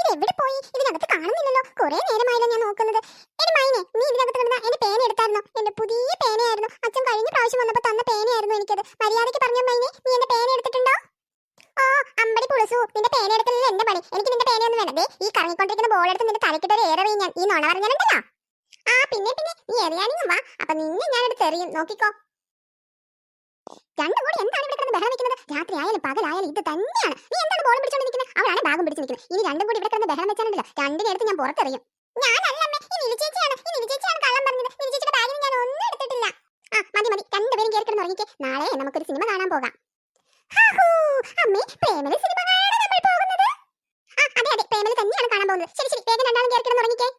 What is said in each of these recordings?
ഇത് എവിടെ പോയി? ഇതിനകത്ത് കാണുന്നില്ലല്ലോ. കുറെ നേരമായല്ലോ ഞാൻ നോക്കുന്നത്. എടി മൈനെ, നീ ഇതിനകത്ത് കിടന്ന എന്റെ പേന എടുത്തായിരുന്നോ? എന്റെ പുതിയ പേനയായിരുന്നു. അച്ഛൻ കഴിഞ്ഞ പ്രാവശ്യം വന്നപ്പോൾ തന്ന പേനയായിരുന്നു എനിക്കത്. മര്യാദയ്ക്ക് പറഞ്ഞോ മൈനെ, നീ എന്റെ പേന എടുത്തിട്ടുണ്ടോ? ഓ അമ്പടി പുളുസു, നിന്റെ പേന എടുക്കലല്ലേ എന്റെ പണി. എനിക്ക് നിന്റെ പേനയൊന്നും വേണ്ടേ. ഈ കറങ്ങിക്കൊണ്ടിരിക്കുന്ന ബോൾ എടുത്ത് നിന്റെ തലക്കിട്ടൊരു ഏറെറിയും ഞാൻ. ഈ നുണ പറഞ്ഞാലുണ്ടല്ലോ. ആ പിന്നെ നീ എറിയാനെങ്കിൽ വാ. അപ്പൊ നിന്നെ ഞാൻ എടുത്ത് എറിയും, നോക്കിക്കോ. രണ്ടും കൂടി എന്താണ് ഇവിടെ കിടന്ന് ബഹളം വെക്കുന്നത്? രാത്രി ആയാലും പകലായാലും ഇത് തന്നെയാണ്. നീ എന്താണ് ബോളും പിടിച്ചോണ്ട് നിൽക്കുന്നത്? അവളാണ് ബാഗും പിടിച്ച് നിൽക്കുന്നത്. ഇനി രണ്ടും കൂടി ഇവിടെ കിടന്ന് ബഹളം വെച്ചാലുണ്ടല്ലോ, രണ്ടിനെടുത്ത് ഞാൻ പുറത്തെറിയും. ഞാനല്ലമ്മേ, ഈ നിലു ചേച്ചിയാണ് കള്ളം പറഞ്ഞത്. നിലു ചേച്ചിയുടെ ബാഗിൽ ഞാൻ ഒന്നും എടുത്തിട്ടില്ല. ആ മതി രണ്ടുപേരും കയറി കിടന്ന് ഉറങ്ങിക്കേ. നാളെ നമുക്കൊരു സിനിമ കാണാൻ പോകാം. അമ്മേ, പ്രേമല സിനിമ കാണാനാണ് നമ്മൾ പോകുന്നത്? അതെ പ്രേമല തന്നെയാണ് കാണാൻ പോകുന്നത്. ശരി വേഗം രണ്ടാളും കയറി കിടന്ന് ഉറങ്ങിക്കേ.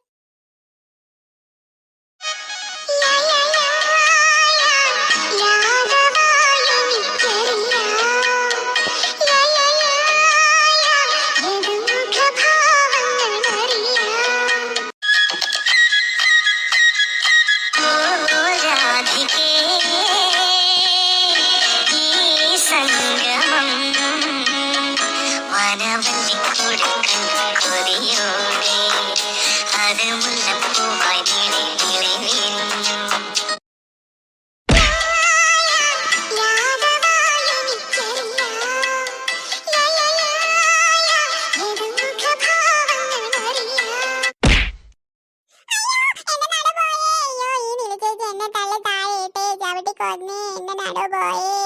എന്റെ നടു പോയേ.